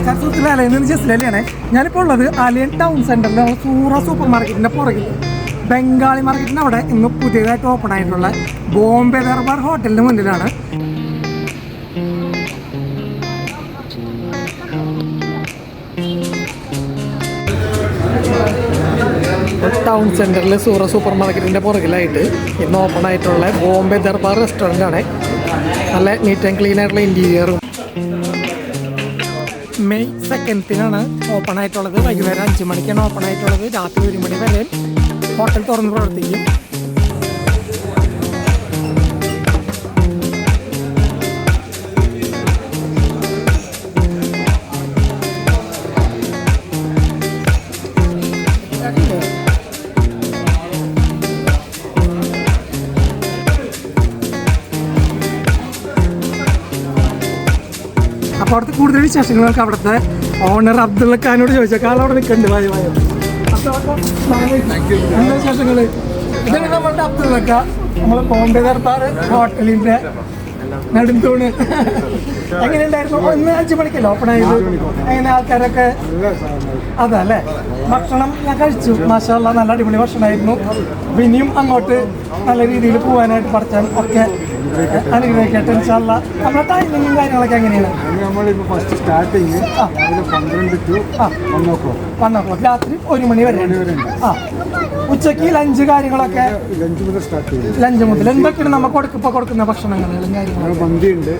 നമസ്കാരം സുഹൃത്തുക്കളെ, അലയെന്ന് ജസ്റ്റിലാണ്. ഞാനിപ്പോൾ ഉള്ളത് അലയൻ ടൗൺ സെൻറ്ററിൽ സൂറ സൂപ്പർ മാർക്കറ്റിൻ്റെ പുറകിൽ ബംഗാളി മാർക്കറ്റിൻ്റെ അവിടെ ഇന്ന് പുതിയതായിട്ട് ഓപ്പൺ ആയിട്ടുള്ള ബോംബെ ദർബാർ ഹോട്ടലിന് മുന്നിലാണ്. ടൗൺ സെൻറ്ററിൽ സൂറ സൂപ്പർ മാർക്കറ്റിൻ്റെ പുറകിലായിട്ട് ഇന്ന് ഓപ്പൺ ആയിട്ടുള്ള ബോംബെ ദർബാർ റെസ്റ്റോറൻ്റ് ആണ്. നല്ല നീറ്റ് ആൻഡ് ക്ലീൻ ആയിട്ടുള്ള ഇൻറ്റീരിയറും. മെയ് 2 ഓപ്പൺ ആയിട്ടുള്ളത്. വൈകുന്നേരം 5 മണിക്കാണ് ഓപ്പൺ ആയിട്ടുള്ളത്. രാത്രി 1 മണി വരെ ഹോട്ടൽ തുറന്ന് പ്രവർത്തിക്കും. അപ്പോൾ അവിടുത്തെ കൂടുതൽ വിശേഷങ്ങളൊക്കെ അവിടുത്തെ ഓണർ അബ്ദുള്ള ഖാനോട് ചോദിച്ചാൽ ആളവിടെ നിൽക്കുന്നുണ്ട്. വായോ വായോ. എന്താ വിശേഷങ്ങൾ? ഇതാണ് നമ്മളുടെ അബ്ദുള്ള ഖാൻ, നമ്മൾ ബോംബെ ദർബാർ ഹോട്ടലിൻ്റെ നെടുംതൂണ്. എങ്ങനെയുണ്ടായിരുന്നു? 5 മണിക്കല്ലേ ഓപ്പൺ ആയത്? എങ്ങനെ ആൾക്കാരൊക്കെ? അതല്ലേ, ഭക്ഷണം ഞാൻ കഴിച്ചു. മാഷാ അല്ലാ, നല്ല അടിപൊളി ഭക്ഷണമായിരുന്നു. അപ്പം ഇനിയും അങ്ങോട്ട് നല്ല രീതിയിൽ പോകാനായിട്ട് പഠിച്ചാൽ ഒക്കെ അനുഗ്രഹിക്കട്ടെ ഇൻഷാ അല്ലാ. നമ്മുടെ ടൈമിങ്ങും കാര്യങ്ങളൊക്കെ എങ്ങനെയാണ്? നമ്മളിപ്പോൾ ഫസ്റ്റ് സ്റ്റാർട്ടിങ് 12 to 1 o'clock, രാത്രി 1 മണി വരെ. ഉച്ചയ്ക്ക് ലഞ്ച് കാര്യങ്ങളൊക്കെ ലഞ്ച് മുതൽ സ്റ്റാർട്ട് ചെയ്യും. ലഞ്ച് മുതൽ എന്തൊക്കെയാണ് നമ്മൾ ഇപ്പോൾ കൊടുക്കുന്ന ഭക്ഷണങ്ങളും കാര്യങ്ങളും? മന്തി ഉണ്ട്.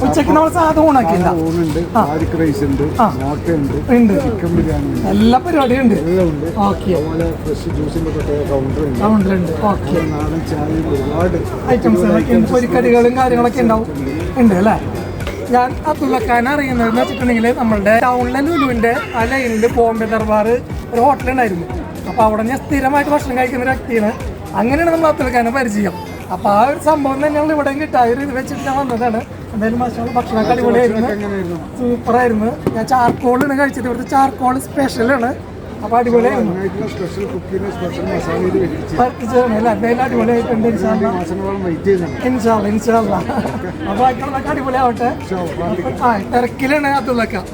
ഉച്ചയ്ക്ക് നമ്മൾ സാധാ ഊണാക്കില്ല. ഊണുണ്ട്, ഗാർലിക് റൈസ് ഉണ്ട്, മുട്ടയുണ്ട്, ചിക്കൻ ബിരിയാണി ഉണ്ട്, എല്ലാ പരിപാടിയും ഉണ്ട്. എല്ലാം ഉണ്ട്. ഓക്കെ, അതുപോലെ ഫ്രഷ് ജ്യൂസിന്റെ പ്രത്യേക കൗണ്ടറുണ്ട്. ഓക്കെ, നാടൻ ചായ, ഒരുപാട് ഐറ്റംസുകളൊക്കെ ഉണ്ട്. പൊരിക്കടികളും കാര്യങ്ങളൊക്കെ ഉണ്ട് അല്ലേ? ഞാൻ അബ്ദുള്ള ഖാൻ അറിയുന്നതെന്ന് വെച്ചിട്ടുണ്ടെങ്കിൽ നമ്മളുടെ ടൗണിലെ ലുലുവിൻ്റെ ആ ലൈനിൽ ബോംബെ ദർബാർ ഒരു ഹോട്ടലുണ്ടായിരുന്നു. അപ്പോൾ അവിടെ ഞാൻ സ്ഥിരമായിട്ട് ഭക്ഷണം കഴിക്കുന്ന ഒരു വ്യക്തിയാണ്. അങ്ങനെയാണ് നമ്മൾ അബ്ദുള്ള ഖാനെ പരിചയം. അപ്പോൾ ആ ഒരു സംഭവം തന്നെയാണ് ഇവിടെയും കിട്ടുക. ഒരു ഇത് വെച്ചിട്ട് ഞാൻ വന്നതാണ്. എന്തായാലും ഭക്ഷണമൊക്കെ അടിപൊളിയായിരുന്നു, സൂപ്പറായിരുന്നു. ഞാൻ ചാർക്കോളാണ് കഴിച്ചത്. ഇവിടുത്തെ ചാർക്കോൾ സ്പെഷ്യലാണ്. അപ്പോൾ അടിപൊളിയായിരുന്നു. എന്തായാലും അടിപൊളിയായിട്ടുണ്ട്. ഇൻഷാല്ലാ. അപ്പോൾ ആയിക്കോളൊക്കെ അടിപൊളിയാവട്ടെ. തിരക്കിലാണ് അബ്ദുള്ള ഖാൻ.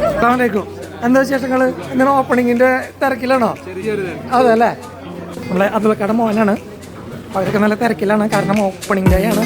അസ്സലാമലൈക്കും. എന്താ വിശേഷങ്ങൾ? ഇങ്ങനെ ഓപ്പണിങ്ങിൻ്റെ തിരക്കിലാണോ? അതെ അല്ലേ, നമ്മളെ അബ്ദുള്ള ഖാൻ്റെ മോനാണ്. അവരൊക്കെ നല്ല തിരക്കിലാണ്, കാരണം ഓപ്പണിംഗ് ഡേ ആണ്.